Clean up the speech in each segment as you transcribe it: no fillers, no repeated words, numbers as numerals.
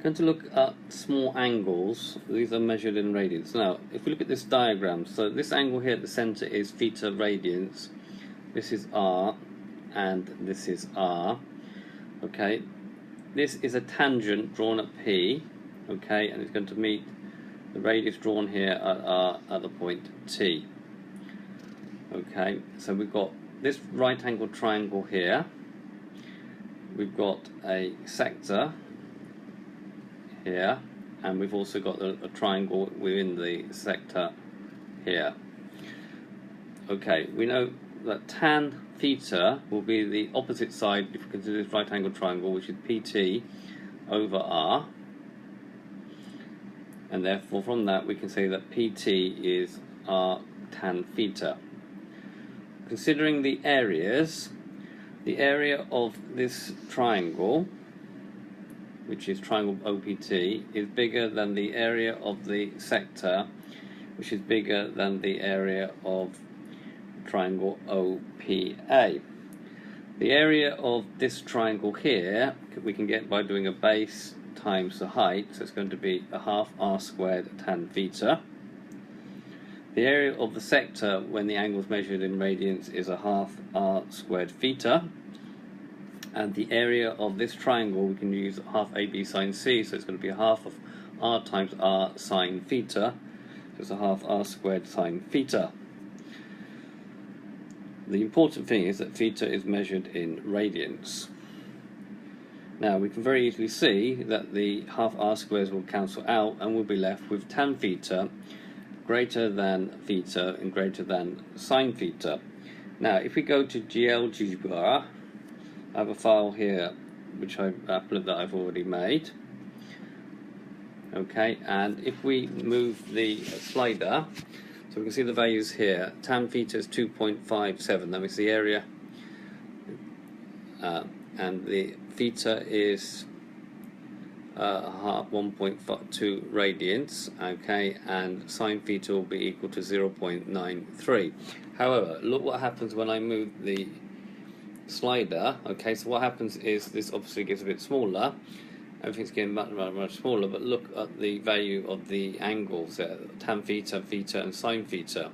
going to look at small angles. These are measured in radians. Now, if we look at this diagram, so this angle here at the center is theta radians. This is R, and this is R. Okay, this is a tangent drawn at P. Okay, and it's going to meet the radius drawn here at R at the point T. Okay, so we've got this right angled triangle here. We've got a sector here, and we've also got a triangle within the sector here. Okay, we know that tan theta will be the opposite side if we consider this right angled triangle, which is PT over R, and therefore from that we can say that PT is R tan theta. Considering the areas, the area of this triangle, which is triangle OPT, is bigger than the area of the sector, which is bigger than the area of triangle OPA. The area of this triangle here we can get by doing a base times the height, so it's going to be a half R squared tan theta. The area of the sector when the angle is measured in radians is a half R squared theta. And the area of this triangle we can use half AB sine C, so it's going to be a half of R times R sine theta, so it's a half R squared sine theta. The important thing is that theta is measured in radians. Now we can very easily see that the half R squares will cancel out and we'll be left with tan theta greater than theta and greater than sine theta. Now if we go to GeoGebra, I have a file here which that I've already made. Okay, and if we move the slider, so we can see the values here. Tan theta is 2.57, that means the area, and the theta is 1.2 radians. Okay, and sine theta will be equal to 0.93. However, look what happens when I move the slider. Okay, so what happens is this obviously gets a bit smaller, everything's getting much smaller, but look at the value of the angles there, tan theta, theta and sine theta.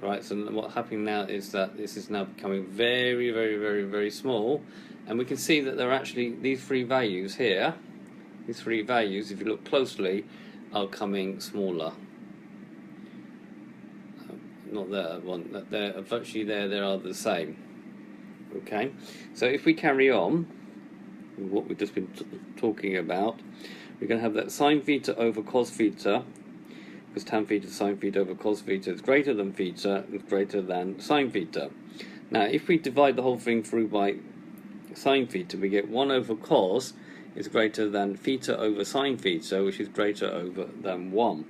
Right, so what's happening now is that this is now becoming very, very, very, very small, and we can see that there are actually these three values here, these three values, if you look closely, are coming smaller. Not that one, they're virtually there, they are the same. Okay, so if we carry on with what we've just been talking about, we're going to have that sine theta over cos theta, because tan theta sine theta over cos theta is greater than theta and greater than sine theta. Now if we divide the whole thing through by sine theta, we get 1 over cos is greater than theta over sine theta, which is greater over than 1.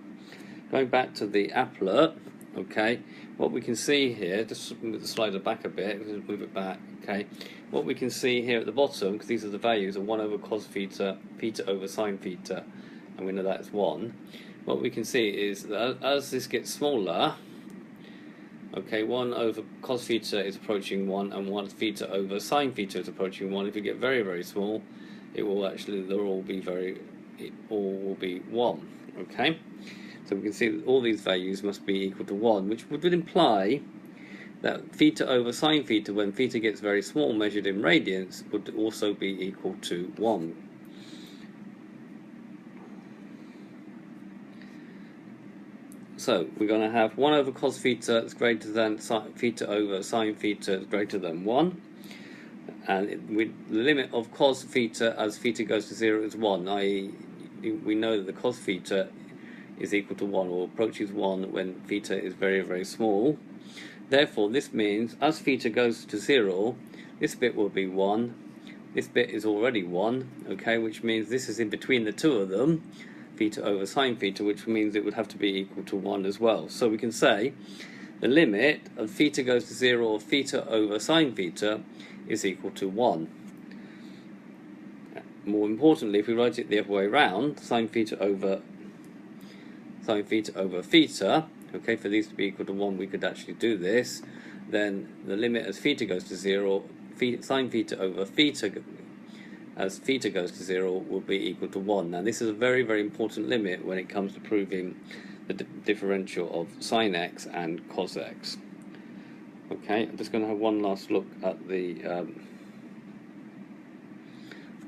Going back to the applet, okay, what we can see here, just move the slider back a bit, just move it back, okay, what we can see here at the bottom, because these are the values of 1 over cos theta, theta over sine theta, and we know that's 1, what we can see is that as this gets smaller, okay, 1 over cos theta is approaching 1, and 1 theta over sine theta is approaching 1. If you get very, very small, it will actually, it all will be 1, okay? So we can see that all these values must be equal to 1, which would imply that theta over sine theta, when theta gets very small, measured in radians, would also be equal to 1. So we're going to have 1 over cos theta is greater than theta over sine theta is greater than 1. And the limit of cos theta as theta goes to 0 is 1, i.e. we know that the cos theta is equal to 1 or approaches 1 when theta is very, very small. Therefore this means as theta goes to 0, this bit will be 1, this bit is already 1, okay, which means this is in between the two of them, theta over sine theta, which means it would have to be equal to 1 as well. So we can say the limit of theta goes to 0 of theta over sine theta is equal to 1. More importantly, if we write it the other way around, sine theta over theta, okay, for these to be equal to 1 we could actually do this, then the limit as theta goes to 0, sine theta over theta as theta goes to 0 will be equal to 1. Now this is a very, very important limit when it comes to proving the differential of sine x and cos x. Okay, I'm just going to have one last look at the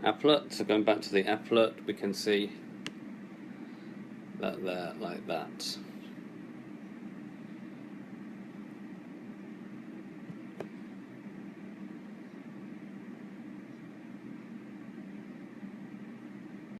applet. So going back to the applet, we can see that there like that.